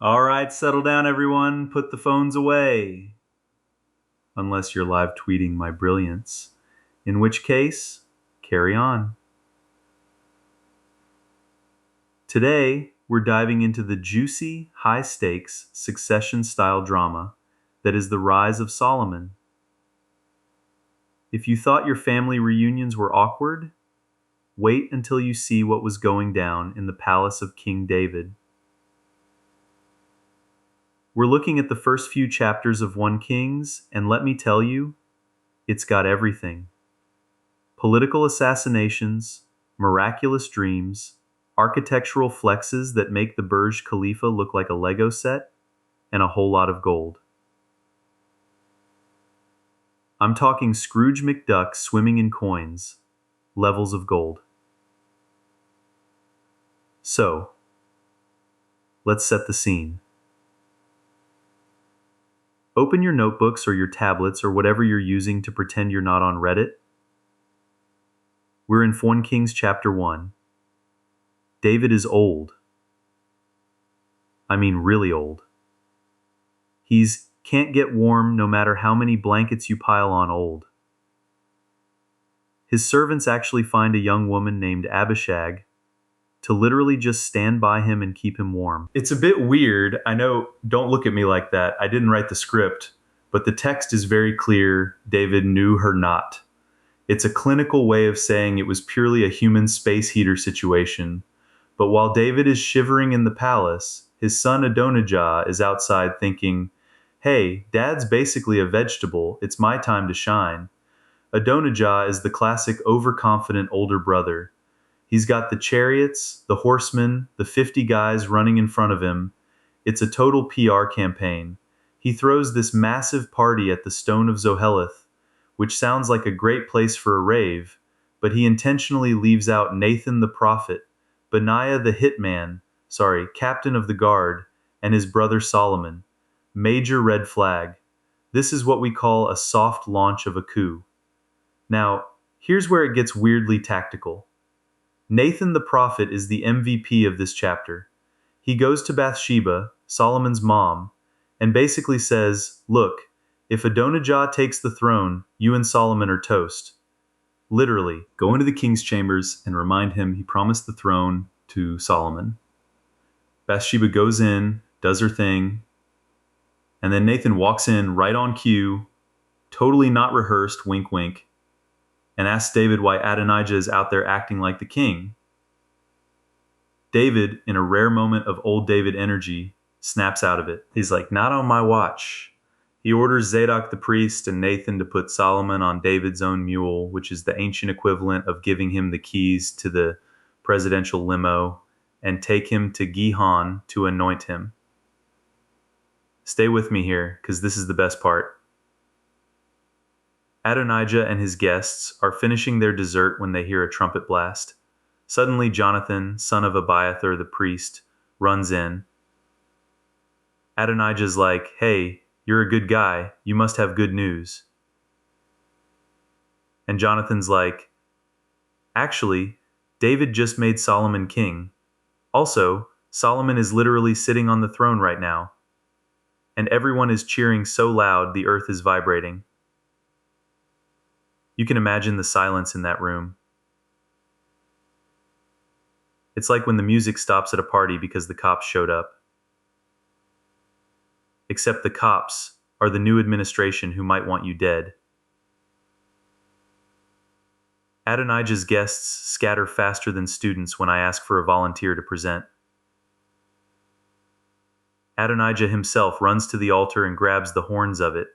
All right, settle down, everyone. Put the phones away. Unless you're live tweeting my brilliance, in which case, carry on. Today, we're diving into the juicy, high stakes, succession style drama that is the rise of Solomon. If you thought your family reunions were awkward, wait until you see what was going down in the palace of King David. We're looking at the first few chapters of 1 Kings, and let me tell you, it's got everything: political assassinations, miraculous dreams, architectural flexes that make the Burj Khalifa look like a Lego set, and a whole lot of gold. I'm talking Scrooge McDuck swimming in coins, levels of gold. So, let's set the scene. Open your notebooks or your tablets or whatever you're using to pretend you're not on Reddit. We're in 1 Kings chapter 1. David is old. I mean really old. He's can't get warm no matter how many blankets you pile on old. His servants actually find a young woman named Abishag to literally just stand by him and keep him warm. It's a bit weird. I know, don't look at me like that. I didn't write the script, but the text is very clear. David knew her not. It's a clinical way of saying it was purely a human space heater situation. But while David is shivering in the palace, his son Adonijah is outside thinking, hey, Dad's basically a vegetable. It's my time to shine. Adonijah is the classic overconfident older brother. He's got the chariots, the horsemen, the 50 guys running in front of him. It's a total PR campaign. He throws this massive party at the Stone of Zoheleth, which sounds like a great place for a rave, but he intentionally leaves out Nathan the prophet, Benaiah the captain of the guard, and his brother Solomon. Major red flag. This is what we call a soft launch of a coup. Now, here's where it gets weirdly tactical. Nathan the prophet is the MVP of this chapter. He goes to Bathsheba, Solomon's mom, and basically says, look, if Adonijah takes the throne, you and Solomon are toast. Literally, go into the king's chambers and remind him he promised the throne to Solomon. Bathsheba goes in, does her thing, and then Nathan walks in right on cue, totally not rehearsed, wink wink, and asks David why Adonijah is out there acting like the king. David, in a rare moment of old David energy, snaps out of it. He's like, not on my watch. He orders Zadok the priest and Nathan to put Solomon on David's own mule, which is the ancient equivalent of giving him the keys to the presidential limo, and take him to Gihon to anoint him. Stay with me here, because this is the best part. Adonijah and his guests are finishing their dessert when they hear a trumpet blast. Suddenly Jonathan, son of Abiathar the priest, runs in. Adonijah's like, hey, you're a good guy. You must have good news. And Jonathan's like, actually, David just made Solomon king. Also, Solomon is literally sitting on the throne right now. And everyone is cheering so loud the earth is vibrating. You can imagine the silence in that room. It's like when the music stops at a party because the cops showed up. Except the cops are the new administration who might want you dead. Adonijah's guests scatter faster than students when I ask for a volunteer to present. Adonijah himself runs to the altar and grabs the horns of it,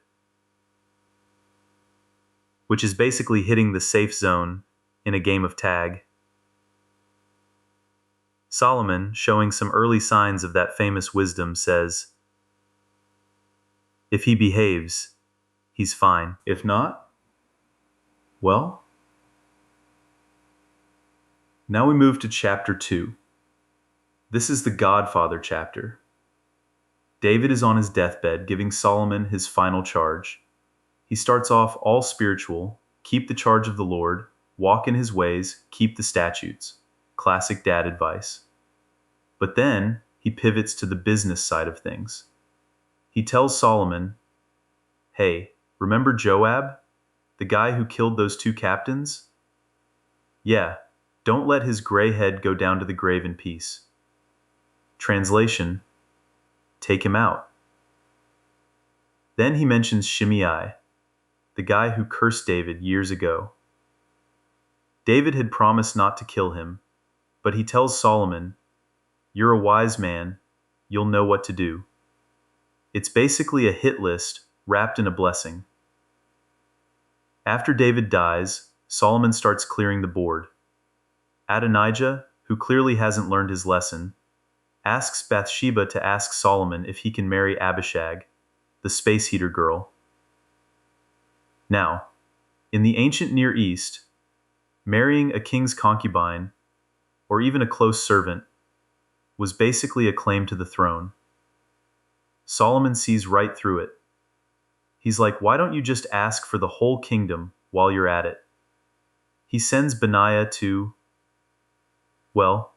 which is basically hitting the safe zone in a game of tag. Solomon, showing some early signs of that famous wisdom, says, if he behaves, he's fine. If not, well. Now we move to chapter 2. This is the Godfather chapter. David is on his deathbed, giving Solomon his final charge. He starts off all spiritual: keep the charge of the Lord, walk in his ways, keep the statutes. Classic dad advice. But then he pivots to the business side of things. He tells Solomon, "Hey, remember Joab, the guy who killed those two captains? Yeah, don't let his gray head go down to the grave in peace." Translation: take him out. Then he mentions Shimei, the guy who cursed David years ago. David had promised not to kill him, but he tells Solomon, "You're a wise man, you'll know what to do." It's basically a hit list wrapped in a blessing. After David dies, Solomon starts clearing the board. Adonijah, who clearly hasn't learned his lesson, asks Bathsheba to ask Solomon if he can marry Abishag, the space heater girl. Now, in the ancient Near East, marrying a king's concubine, or even a close servant, was basically a claim to the throne. Solomon sees right through it. He's like, why don't you just ask for the whole kingdom while you're at it? He sends Benaiah to, well,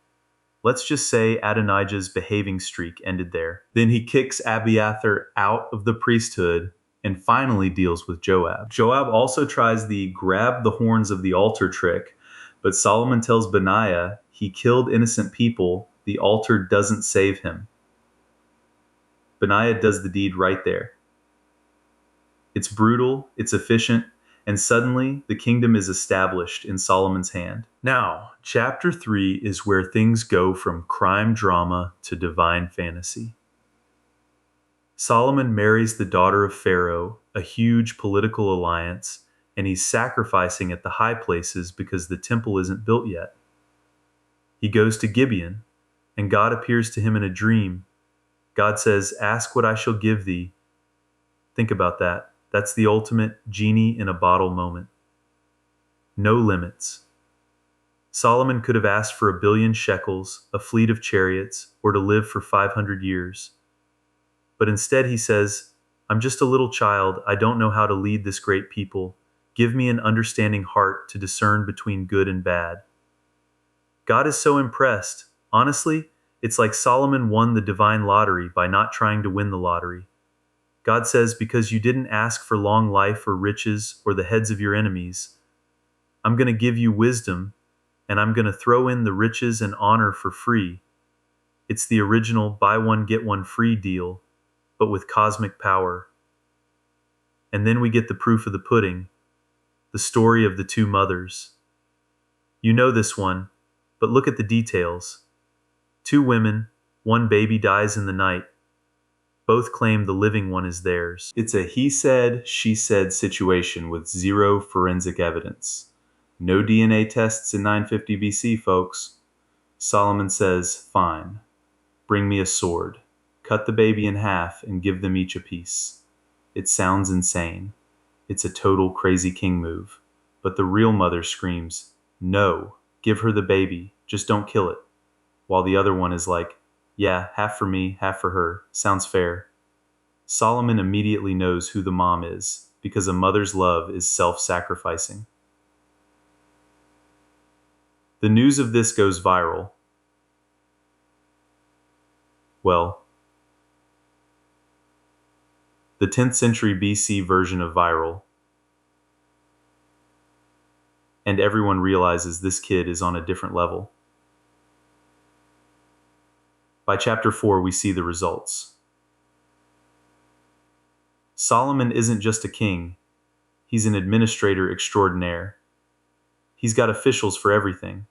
let's just say Adonijah's behaving streak ended there. Then he kicks Abiathar out of the priesthood and finally deals with Joab. Joab also tries the grab the horns of the altar trick, but Solomon tells Benaiah he killed innocent people, the altar doesn't save him. Benaiah does the deed right there. It's brutal, it's efficient, and suddenly the kingdom is established in Solomon's hand. Now, chapter 3 is where things go from crime drama to divine fantasy. Solomon marries the daughter of Pharaoh, a huge political alliance, and he's sacrificing at the high places because the temple isn't built yet. He goes to Gibeon, and God appears to him in a dream. God says, "Ask what I shall give thee." Think about that. That's the ultimate genie in a bottle moment. No limits. Solomon could have asked for 1,000,000,000 shekels, a fleet of chariots, or to live for 500 years. But instead he says, "I'm just a little child. I don't know how to lead this great people. Give me an understanding heart to discern between good and bad." God is so impressed. Honestly, it's like Solomon won the divine lottery by not trying to win the lottery. God says, because you didn't ask for long life or riches or the heads of your enemies, I'm going to give you wisdom, and I'm going to throw in the riches and honor for free. It's the original buy one get one free deal, but with cosmic power. And then we get the proof of the pudding, the story of the two mothers. You know this one, but look at the details. 2 women, 1 baby dies in the night. Both claim the living one is theirs. It's a he said, she said situation with zero forensic evidence. No DNA tests in 950 BC, folks. Solomon says, "Fine. Bring me a sword. Cut the baby in half and give them each a piece." It sounds insane. It's a total crazy king move. But the real mother screams, "No, give her the baby. Just don't kill it." While the other one is like, "Yeah, half for me, half for her. Sounds fair." Solomon immediately knows who the mom is, because a mother's love is self-sacrificing. The news of this goes viral. Well, the 10th century BC version of viral. And everyone realizes this kid is on a different level. By chapter 4, we see the results. Solomon isn't just a king, he's an administrator extraordinaire. He's got officials for everything.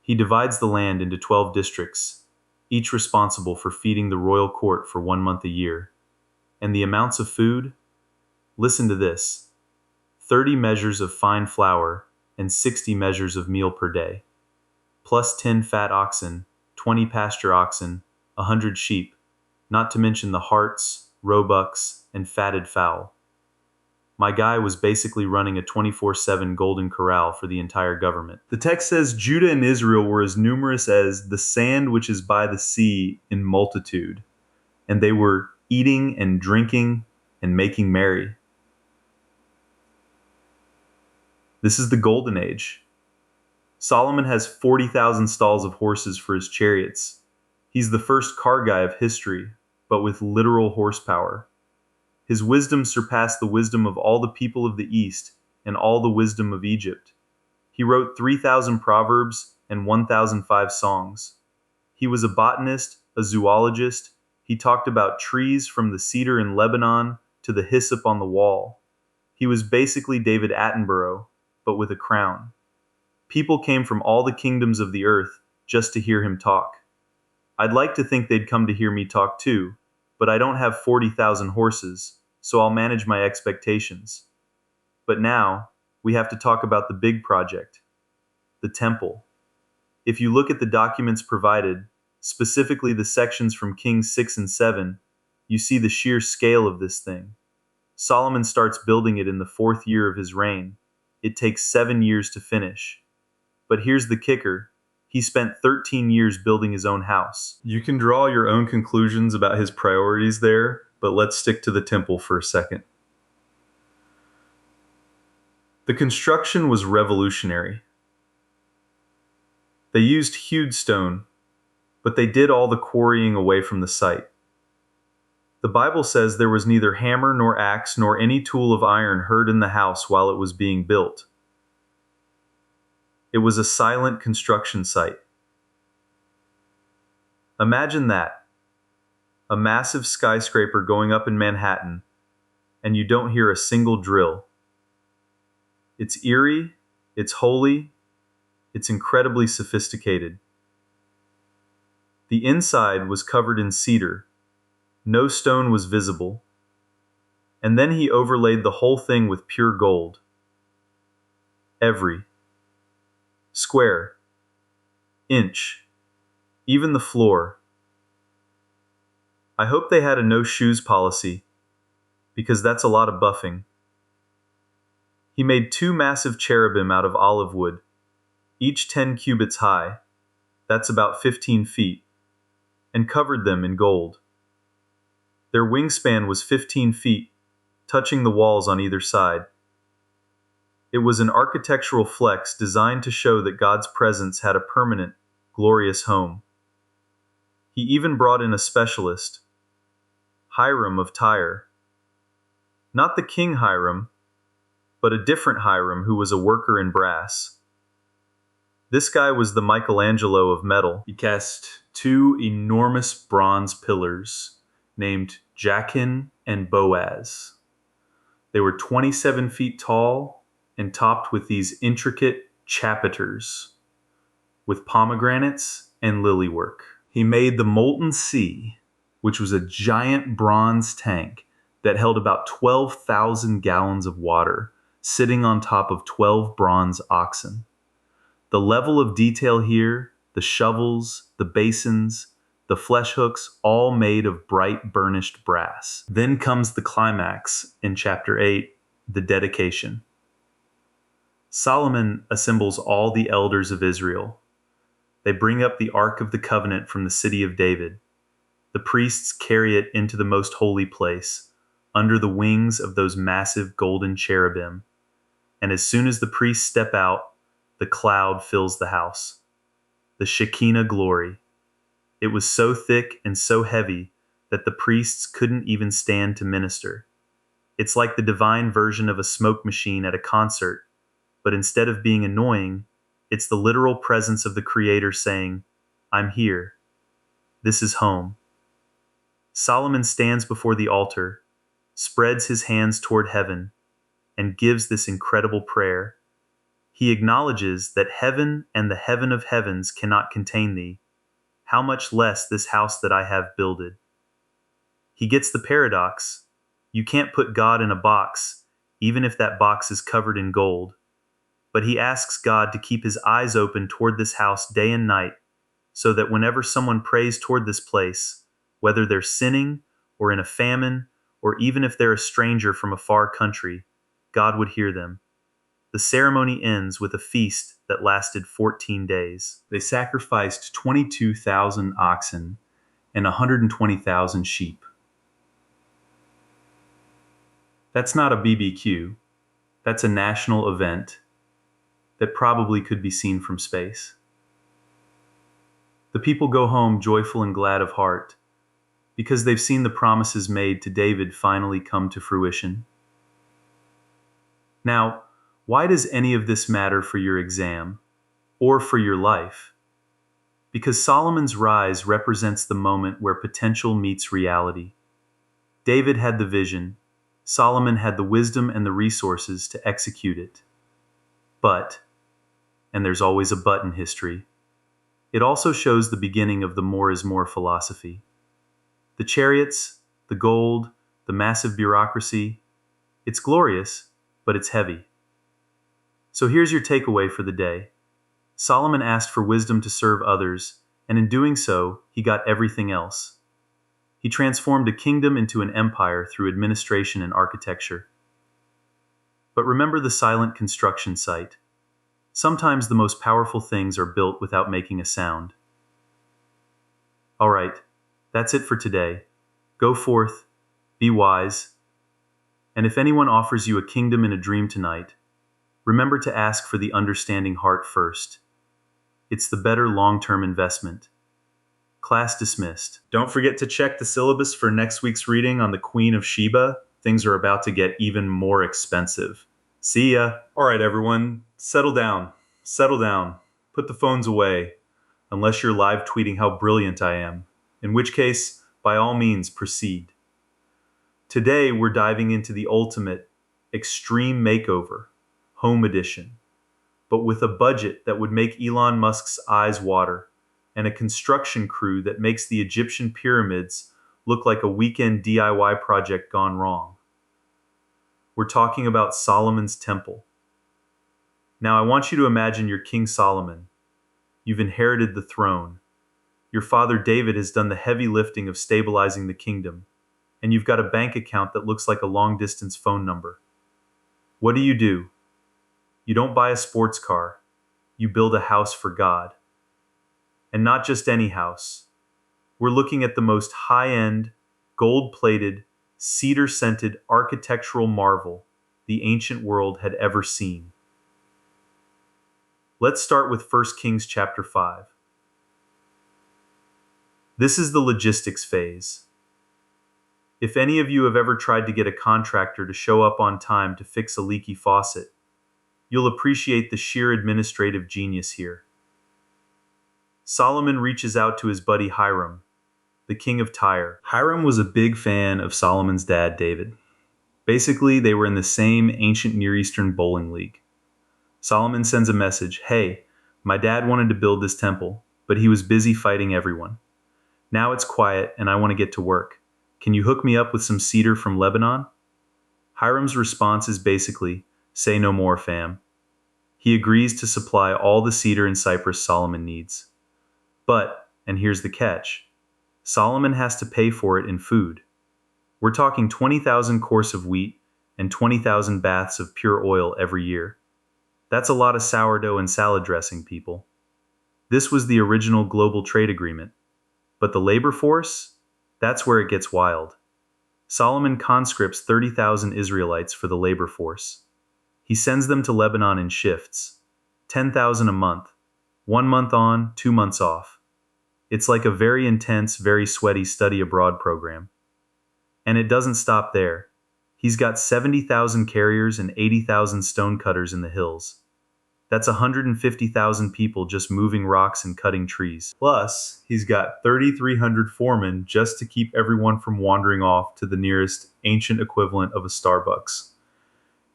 He divides the land into 12 districts, each responsible for feeding the royal court for 1 month a year. And the amounts of food? Listen to this: 30 measures of fine flour and 60 measures of meal per day, plus 10 fat oxen, 20 pasture oxen, 100 sheep, not to mention the harts, roebucks, and fatted fowl. My guy was basically running a 24/7 golden corral for the entire government. The text says Judah and Israel were as numerous as the sand which is by the sea in multitude, and they were eating and drinking and making merry. This is the golden age. Solomon has 40,000 stalls of horses for his chariots. He's the first car guy of history, but with literal horsepower. His wisdom surpassed the wisdom of all the people of the East and all the wisdom of Egypt. He wrote 3,000 proverbs and 1,005 songs. He was a botanist, a zoologist. He talked about trees from the cedar in Lebanon to the hyssop on the wall. He was basically David Attenborough, but with a crown. People came from all the kingdoms of the earth just to hear him talk. I'd like to think they'd come to hear me talk too, but I don't have 40,000 horses, so I'll manage my expectations. But now, we have to talk about the big project, the temple. If you look at the documents provided, specifically the sections from Kings 6 and 7, you see the sheer scale of this thing. Solomon starts building it in the 4th year of his reign. It takes 7 years to finish. But here's the kicker. He spent 13 years building his own house. You can draw your own conclusions about his priorities there, but let's stick to the temple for a second. The construction was revolutionary. They used hewed stone, but they did all the quarrying away from the site. The Bible says there was neither hammer nor axe nor any tool of iron heard in the house while it was being built. It was a silent construction site. Imagine that. A massive skyscraper going up in Manhattan, and you don't hear a single drill. It's eerie, it's holy, it's incredibly sophisticated. The inside was covered in cedar. No stone was visible. And then he overlaid the whole thing with pure gold. Every square inch, even the floor. I hope they had a no shoes policy, because that's a lot of buffing. He made 2 massive cherubim out of olive wood, each 10 cubits high, that's about 15 feet, and covered them in gold. Their wingspan was 15 feet, touching the walls on either side. It was an architectural flex designed to show that God's presence had a permanent, glorious home. He even brought in a specialist, Hiram of Tyre. Not the King Hiram, but a different Hiram who was a worker in brass. This guy was the Michelangelo of metal. He cast 2 enormous bronze pillars named Jachin and Boaz. They were 27 feet tall and topped with these intricate chapiters with pomegranates and lilywork. He made the Molten Sea, which was a giant bronze tank that held about 12,000 gallons of water, sitting on top of 12 bronze oxen. The level of detail here, the shovels, the basins, the flesh hooks, all made of bright burnished brass. Then comes the climax in chapter 8, the dedication. Solomon assembles all the elders of Israel. They bring up the Ark of the Covenant from the city of David. The priests carry it into the most holy place, under the wings of those massive golden cherubim. And as soon as the priests step out, the cloud fills the house. The Shekinah glory. It was so thick and so heavy that the priests couldn't even stand to minister. It's like the divine version of a smoke machine at a concert, but instead of being annoying, it's the literal presence of the Creator saying, "I'm here. This is home." Solomon stands before the altar, spreads his hands toward heaven, and gives this incredible prayer. He acknowledges that heaven and the heaven of heavens cannot contain thee. How much less this house that I have builded. He gets the paradox. You can't put God in a box, even if that box is covered in gold. But he asks God to keep his eyes open toward this house day and night, so that whenever someone prays toward this place, whether they're sinning or in a famine, or even if they're a stranger from a far country, God would hear them. The ceremony ends with a feast that lasted 14 days. They sacrificed 22,000 oxen and 120,000 sheep. That's not a BBQ. That's a national event. that probably could be seen from space. The people go home joyful and glad of heart because they've seen the promises made to David finally come to fruition. Now, why does any of this matter for your exam or for your life? Because Solomon's rise represents the moment where potential meets reality. David had the vision, Solomon had the wisdom and the resources to execute it. But, and there's always a but in history, it also shows the beginning of the more is more philosophy. The chariots, the gold, the massive bureaucracy, it's glorious, but it's heavy. So here's your takeaway for the day. Solomon asked for wisdom to serve others, and in doing so, he got everything else. He transformed a kingdom into an empire through administration and architecture. But remember the silent construction site. Sometimes the most powerful things are built without making a sound. All right, that's it for today. Go forth, be wise, and if anyone offers you a kingdom in a dream tonight, remember to ask for the understanding heart first. It's the better long-term investment. Class dismissed. Don't forget to check the syllabus for next week's reading on the Queen of Sheba. Things are about to get even more expensive. See ya. All right, everyone, settle down. Settle down. Put the phones away, unless you're live tweeting how brilliant I am, in which case, by all means, proceed. Today, we're diving into the ultimate extreme makeover, home edition, but with a budget that would make Elon Musk's eyes water and a construction crew that makes the Egyptian pyramids look like a weekend DIY project gone wrong. We're talking about Solomon's temple. Now, I want you to imagine you're King Solomon. You've inherited the throne. Your father David has done the heavy lifting of stabilizing the kingdom, and you've got a bank account that looks like a long-distance phone number. What do? You don't buy a sports car. You build a house for God. And not just any house. We're looking at the most high-end, gold-plated, cedar-scented architectural marvel the ancient world had ever seen. Let's start with 1 Kings chapter 5. This is the logistics phase. If any of you have ever tried to get a contractor to show up on time to fix a leaky faucet, you'll appreciate the sheer administrative genius here. Solomon reaches out to his buddy Hiram, the king of Tyre. Hiram was a big fan of Solomon's dad, David. Basically, they were in the same ancient Near Eastern bowling league. Solomon sends a message, "Hey, my dad wanted to build this temple, but he was busy fighting everyone. Now it's quiet and I want to get to work. Can you hook me up with some cedar from Lebanon?" Hiram's response is basically, "Say no more, fam." He agrees to supply all the cedar and cypress Solomon needs. But, and here's the catch, Solomon has to pay for it in food. We're talking 20,000 kors of wheat and 20,000 baths of pure oil every year. That's a lot of sourdough and salad dressing, people. This was the original global trade agreement. But the labor force? That's where it gets wild. Solomon conscripts 30,000 Israelites for the labor force. He sends them to Lebanon in shifts, 10,000 a month, 1 month on, 2 months off. It's like a very intense, very sweaty study abroad program. And it doesn't stop there. He's got 70,000 carriers and 80,000 stonecutters in the hills. That's 150,000 people just moving rocks and cutting trees. Plus, he's got 3,300 foremen just to keep everyone from wandering off to the nearest ancient equivalent of a Starbucks.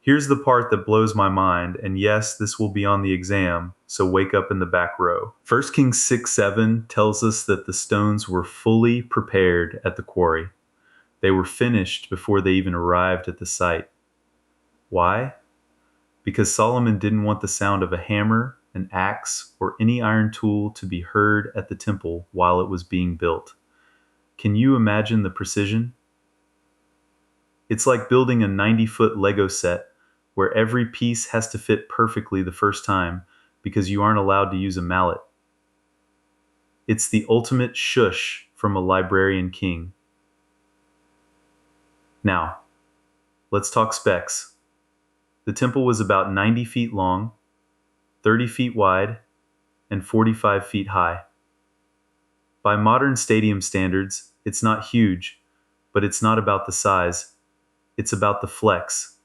Here's the part that blows my mind, and yes, this will be on the exam, so wake up in the back row. 1 Kings 6:7 tells us that the stones were fully prepared at the quarry. They were finished before they even arrived at the site. Why? Because Solomon didn't want the sound of a hammer, an axe, or any iron tool to be heard at the temple while it was being built. Can you imagine the precision? It's like building a 90-foot Lego set where every piece has to fit perfectly the first time because you aren't allowed to use a mallet. It's the ultimate shush from a librarian king. Now, let's talk specs. The temple was about 90 feet long, 30 feet wide, and 45 feet high. By modern stadium standards, it's not huge, but it's not about the size, it's about the flex.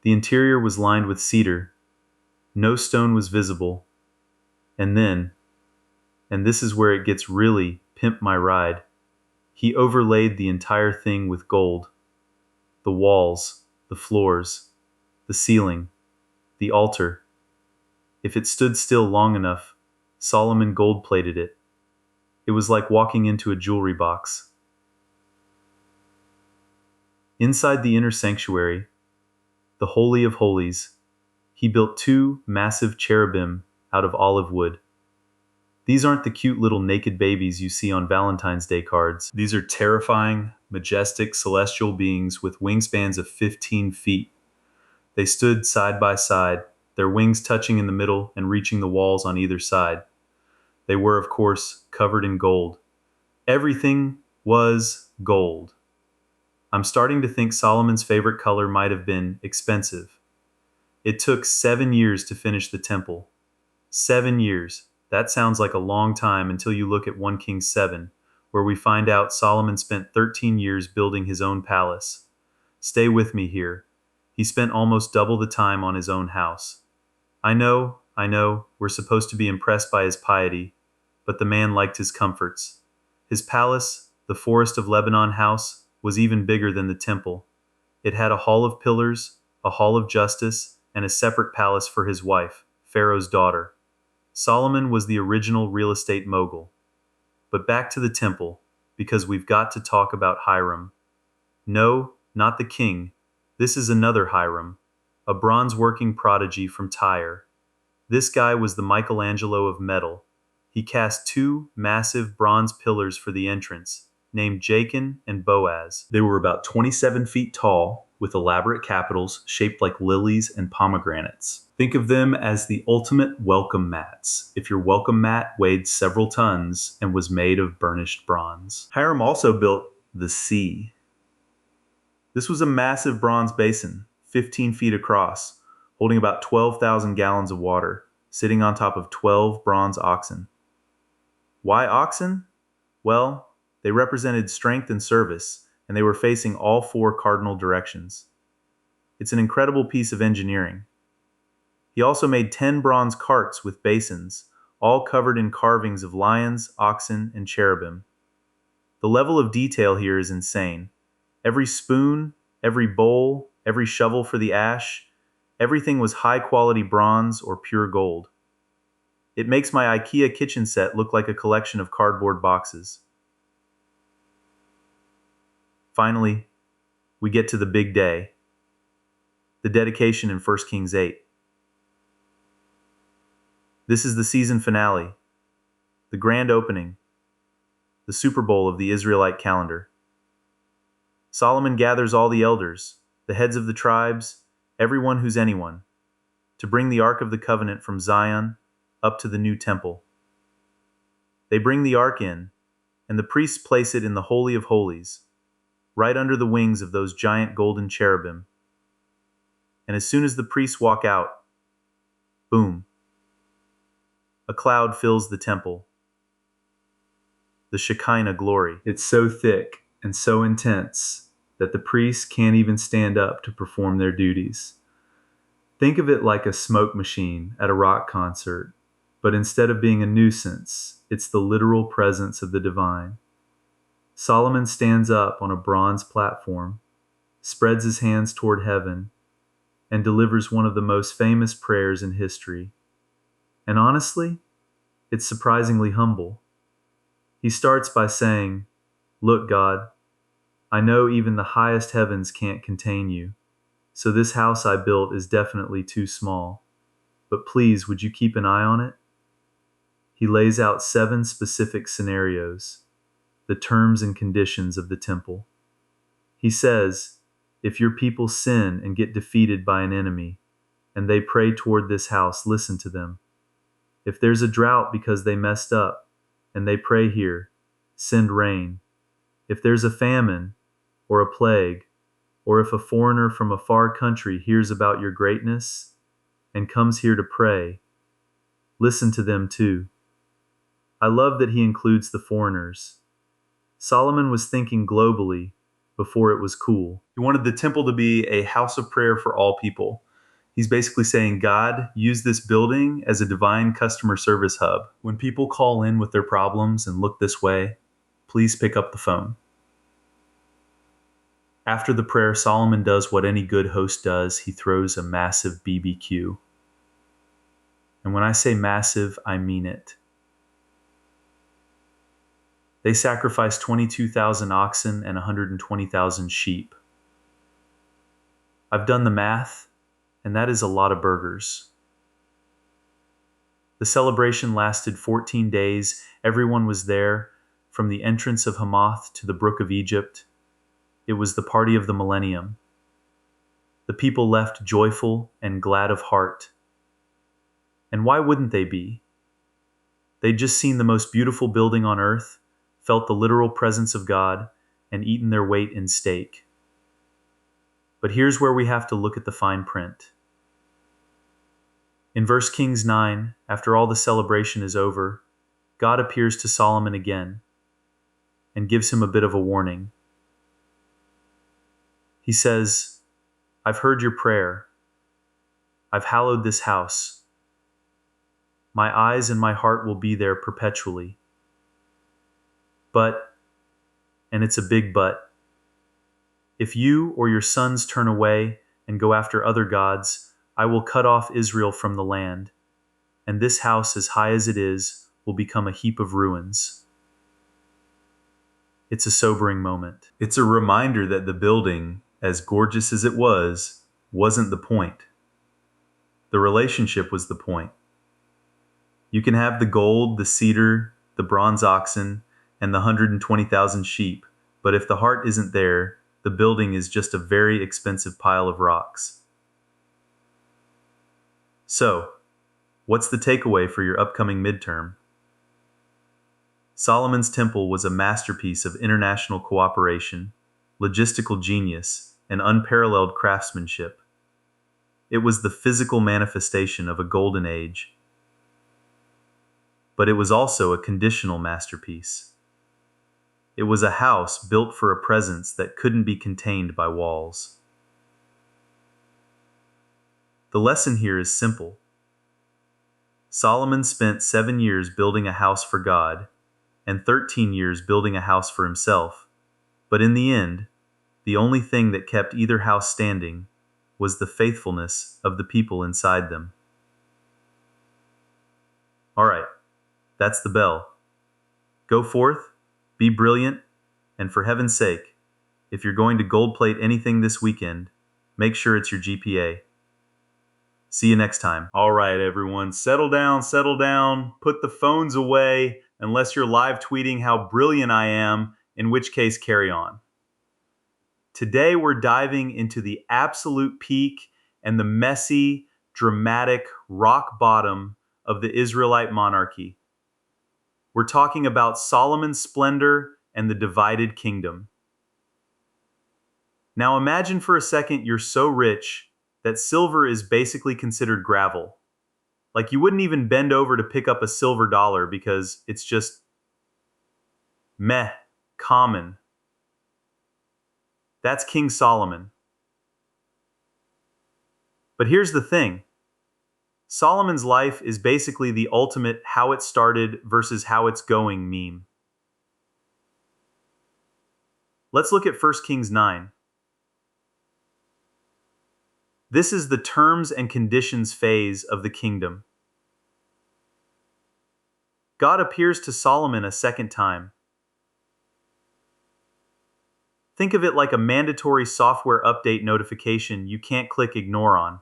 The interior was lined with cedar, no stone was visible, and then, and this is where it gets really pimp my ride, he overlaid the entire thing with gold. The walls, the floors, the ceiling, the altar. If it stood still long enough, Solomon gold plated it. It was like walking into a jewelry box. Inside the inner sanctuary, the Holy of Holies, he built two massive cherubim out of olive wood. These aren't the cute little naked babies you see on Valentine's Day cards. These are terrifying, majestic celestial beings with wingspans of 15 feet. They stood side by side, their wings touching in the middle and reaching the walls on either side. They were, of course, covered in gold. Everything was gold. I'm starting to think Solomon's favorite color might have been expensive. It took 7 years to finish the temple. 7 years. That sounds like a long time until you look at 1 Kings 7, where we find out Solomon spent 13 years building his own palace. Stay with me here. He spent almost double the time on his own house. I know, we're supposed to be impressed by his piety, but the man liked his comforts. His palace, the Forest of Lebanon house, was even bigger than the temple. It had a hall of pillars, a hall of justice, and a separate palace for his wife, Pharaoh's daughter. Solomon was the original real estate mogul. But back to the temple, because we've got to talk about Hiram. No, not the king. This is another Hiram, a bronze-working prodigy from Tyre. This guy was the Michelangelo of metal. He cast two massive bronze pillars for the entrance, named Jachin and Boaz. They were about 27 feet tall, with elaborate capitals shaped like lilies and pomegranates. Think of them as the ultimate welcome mats, if your welcome mat weighed several tons and was made of burnished bronze. Hiram also built the sea. This was a massive bronze basin, 15 feet across, holding about 12,000 gallons of water, sitting on top of 12 bronze oxen. Why oxen? Well, they represented strength and service, and they were facing all four cardinal directions. It's an incredible piece of engineering. He also made 10 bronze carts with basins, all covered in carvings of lions, oxen, and cherubim. The level of detail here is insane. Every spoon, every bowl, every shovel for the ash, everything was high-quality bronze or pure gold. It makes my IKEA kitchen set look like a collection of cardboard boxes. Finally, we get to the big day, the dedication in 1 Kings 8. This is the season finale, the grand opening, the Super Bowl of the Israelite calendar. Solomon gathers all the elders, the heads of the tribes, everyone who's anyone, to bring the Ark of the Covenant from Zion up to the new temple. They bring the Ark in, and the priests place it in the Holy of Holies, right under the wings of those giant golden cherubim. And as soon as the priests walk out, boom, a cloud fills the temple. The Shekinah glory. It's so thick and so intense that the priests can't even stand up to perform their duties. Think of it like a smoke machine at a rock concert, but instead of being a nuisance, it's the literal presence of the divine. Solomon stands up on a bronze platform, spreads his hands toward heaven, and delivers one of the most famous prayers in history. And honestly, it's surprisingly humble. He starts by saying, "Look, God, I know even the highest heavens can't contain you, so this house I built is definitely too small. But please, would you keep an eye on it?" He lays out 7 specific scenarios, the terms and conditions of the temple. He says, if your people sin and get defeated by an enemy, and they pray toward this house, listen to them. If there's a drought because they messed up, and they pray here, send rain. If there's a famine, or a plague, or if a foreigner from a far country hears about your greatness and comes here to pray, listen to them too. I love that he includes the foreigners. Solomon was thinking globally before it was cool. He wanted the temple to be a house of prayer for all people. He's basically saying, God, use this building as a divine customer service hub. When people call in with their problems and look this way, please pick up the phone. After the prayer, Solomon does what any good host does. He throws a massive BBQ. And when I say massive, I mean it. They sacrificed 22,000 oxen and 120,000 sheep. I've done the math, and that is a lot of burgers. The celebration lasted 14 days. Everyone was there, from the entrance of Hamath to the brook of Egypt. It was the party of the millennium. The people left joyful and glad of heart. And why wouldn't they be? They'd just seen the most beautiful building on earth, felt the literal presence of God, and eaten their weight in steak. But here's where we have to look at the fine print. In 1 Kings 9, after all the celebration is over, God appears to Solomon again and gives him a bit of a warning. He says, I've heard your prayer. I've hallowed this house. My eyes and my heart will be there perpetually. But, and it's a big but, if you or your sons turn away and go after other gods, I will cut off Israel from the land, and this house, as high as it is, will become a heap of ruins. It's a sobering moment. It's a reminder that the building, as gorgeous as it was, wasn't the point. The relationship was the point. You can have the gold, the cedar, the bronze oxen, and the 120,000 sheep, but if the heart isn't there, the building is just a very expensive pile of rocks. So, what's the takeaway for your upcoming midterm? Solomon's temple was a masterpiece of international cooperation, logistical genius, and unparalleled craftsmanship. It was the physical manifestation of a golden age. But it was also a conditional masterpiece. It was a house built for a presence that couldn't be contained by walls. The lesson here is simple. Solomon spent 7 years building a house for God and 13 years building a house for himself, but in the end, the only thing that kept either house standing was the faithfulness of the people inside them. All right, that's the bell. Go forth, be brilliant, and for heaven's sake, if you're going to gold plate anything this weekend, make sure it's your GPA. See you next time. All right, everyone, settle down, put the phones away, unless you're live tweeting how brilliant I am, in which case carry on. Today we're diving into the absolute peak and the messy, dramatic rock bottom of the Israelite monarchy. We're talking about Solomon's splendor and the divided kingdom. Now imagine for a second you're so rich that silver is basically considered gravel. Like you wouldn't even bend over to pick up a silver dollar because it's just meh, common. That's King Solomon. But here's the thing. Solomon's life is basically the ultimate how it started versus how it's going meme. Let's look at 1 Kings 9. This is the terms and conditions phase of the kingdom. God appears to Solomon a second time. Think of it like a mandatory software update notification you can't click ignore on.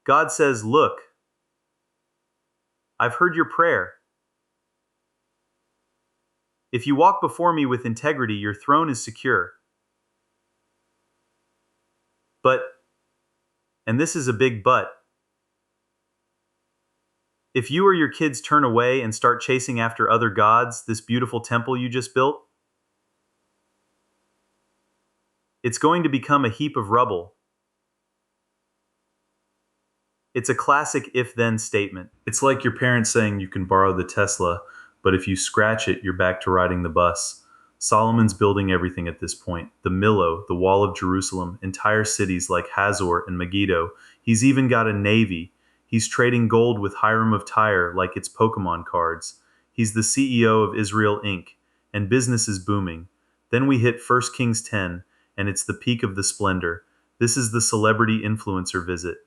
God says, look, I've heard your prayer. If you walk before me with integrity, your throne is secure. But, and this is a big but, if you or your kids turn away and start chasing after other gods, this beautiful temple you just built, it's going to become a heap of rubble. It's a classic if-then statement. It's like your parents saying you can borrow the Tesla, but if you scratch it, you're back to riding the bus. Solomon's building everything at this point. The Millo, the Wall of Jerusalem, entire cities like Hazor and Megiddo. He's even got a navy. He's trading gold with Hiram of Tyre like it's Pokemon cards. He's the CEO of Israel Inc., and business is booming. Then we hit 1 Kings 10, and it's the peak of the splendor. This is the celebrity influencer visit.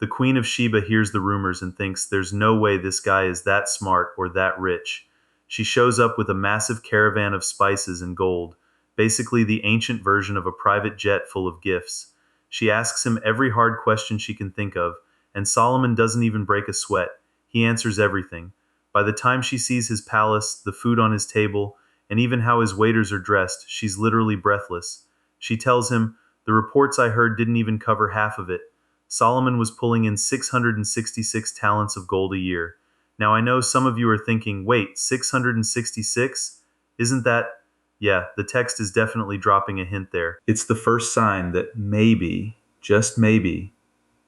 The Queen of Sheba hears the rumors and thinks there's no way this guy is that smart or that rich. She shows up with a massive caravan of spices and gold, basically the ancient version of a private jet full of gifts. She asks him every hard question she can think of, and Solomon doesn't even break a sweat. He answers everything. By the time she sees his palace, the food on his table, and even how his waiters are dressed, she's literally breathless. She tells him, "The reports I heard didn't even cover half of it." Solomon was pulling in 666 talents of gold a year. Now I know some of you are thinking, wait, 666? Isn't that? Yeah, the text is definitely dropping a hint there. It's the first sign that maybe, just maybe,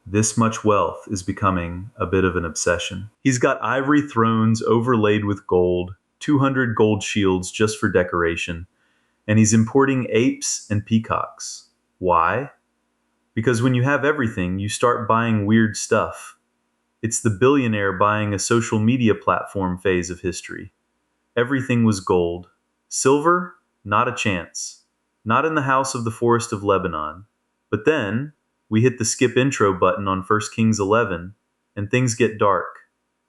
this much wealth is becoming a bit of an obsession. He's got ivory thrones overlaid with gold, 200 gold shields just for decoration, and he's importing apes and peacocks. Why? Because when you have everything, you start buying weird stuff. It's the billionaire buying a social media platform phase of history. Everything was gold. Silver? Not a chance. Not in the house of the Forest of Lebanon. But then, we hit the skip intro button on 1 Kings 11, and things get dark.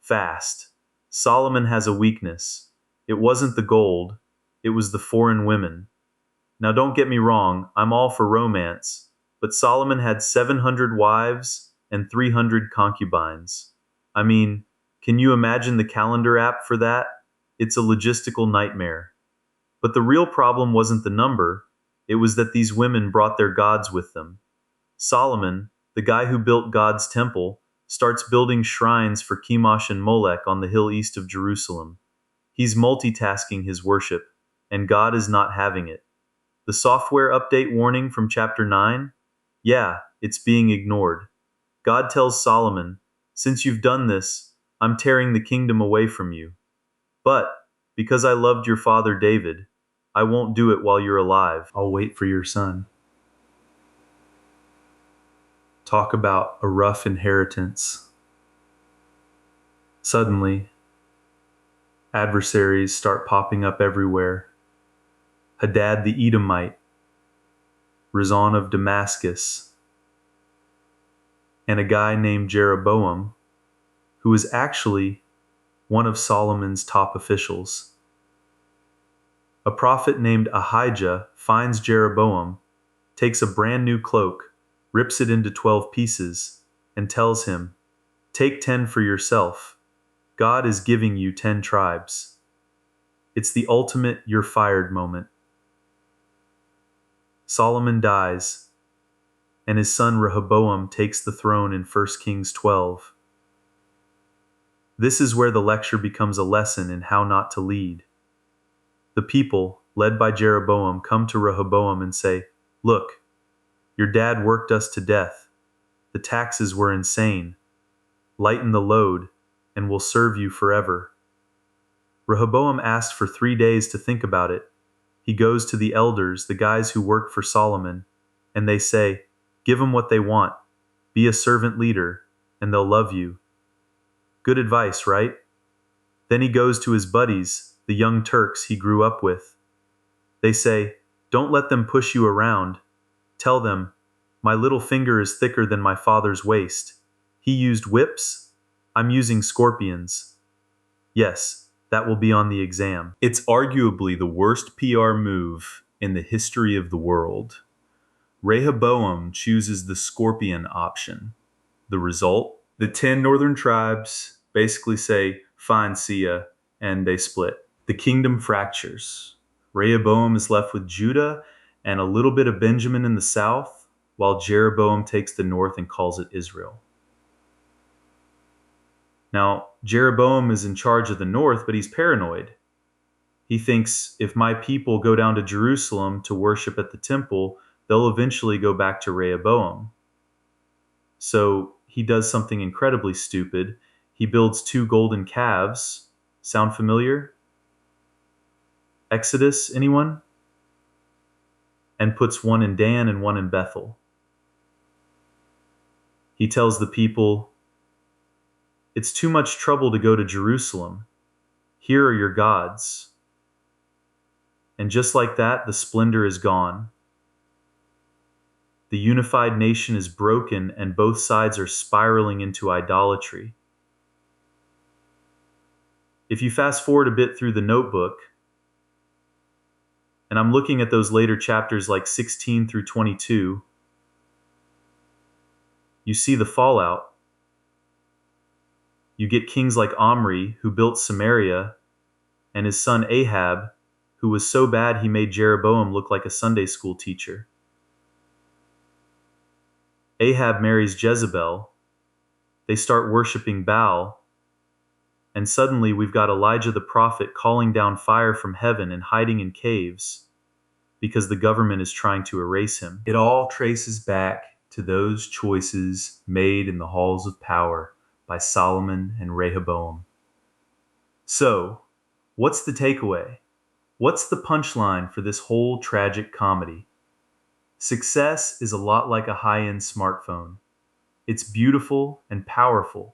Fast. Solomon has a weakness. It wasn't the gold, it was the foreign women. Now don't get me wrong, I'm all for romance, but Solomon had 700 wives and 300 concubines. I mean, can you imagine the calendar app for that? It's a logistical nightmare. But the real problem wasn't the number, it was that these women brought their gods with them. Solomon, the guy who built God's temple, starts building shrines for Chemosh and Molech on the hill east of Jerusalem. He's multitasking his worship, and God is not having it. The software update warning from chapter 9? Yeah, it's being ignored. God tells Solomon, "Since you've done this, I'm tearing the kingdom away from you. But, because I loved your father David, I won't do it while you're alive. I'll wait for your son." Talk about a rough inheritance. Suddenly, adversaries start popping up everywhere. Hadad the Edomite, Rezon of Damascus, and a guy named Jeroboam, who is actually one of Solomon's top officials. A prophet named Ahijah finds Jeroboam, takes a brand new cloak, rips it into 12 pieces, and tells him, "Take 10 for yourself. God is giving you 10 tribes." It's the ultimate "you're fired" moment. Solomon dies, and his son Rehoboam takes the throne in 1 Kings 12. This is where the lecture becomes a lesson in how not to lead. The people, led by Jeroboam, come to Rehoboam and say, "Look, your dad worked us to death. The taxes were insane. Lighten the load, and we'll serve you forever." Rehoboam asked for 3 days to think about it. He goes to the elders, the guys who work for Solomon, and they say, "Give them what they want. Be a servant leader, and they'll love you." Good advice, right? Then he goes to his buddies, the young Turks he grew up with. They say, "Don't let them push you around. Tell them, 'My little finger is thicker than my father's waist. He used whips. I'm using scorpions.'" Yes, that will be on the exam. It's arguably the worst PR move in the history of the world. Rehoboam chooses the scorpion option. The result? The 10 northern tribes basically say, "Fine, see ya," and they split. The kingdom fractures. Rehoboam is left with Judah and a little bit of Benjamin in the south, while Jeroboam takes the north and calls it Israel. Now, Jeroboam is in charge of the north, but he's paranoid. He thinks, if my people go down to Jerusalem to worship at the temple, they'll eventually go back to Rehoboam. So he does something incredibly stupid. He builds two golden calves. Sound familiar? Exodus, anyone? And puts one in Dan and one in Bethel. He tells the people, "It's too much trouble to go to Jerusalem. Here are your gods." And just like that, the splendor is gone. The unified nation is broken, and both sides are spiraling into idolatry. If you fast forward a bit through the notebook, and I'm looking at those later chapters like 16 through 22, you see the fallout. You get kings like Omri, who built Samaria, and his son Ahab, who was so bad he made Jeroboam look like a Sunday school teacher. Ahab marries Jezebel. They start worshiping Baal. And suddenly we've got Elijah the prophet calling down fire from heaven and hiding in caves because the government is trying to erase him. It all traces back to those choices made in the halls of power by Solomon and Rehoboam. So, what's the takeaway? What's the punchline for this whole tragic comedy? Success is a lot like a high-end smartphone. It's beautiful and powerful,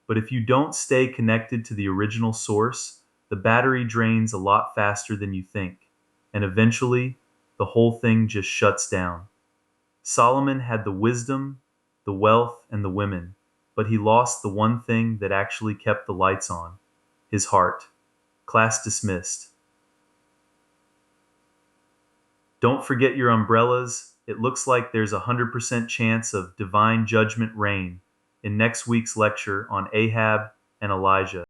but if you don't stay connected to the original source, the battery drains a lot faster than you think, and eventually, the whole thing just shuts down. Solomon had the wisdom, the wealth, and the women, but he lost the one thing that actually kept the lights on: his heart. Class dismissed. Don't forget your umbrellas. It looks like there's a 100% chance of divine judgment rain in next week's lecture on Ahab and Elijah.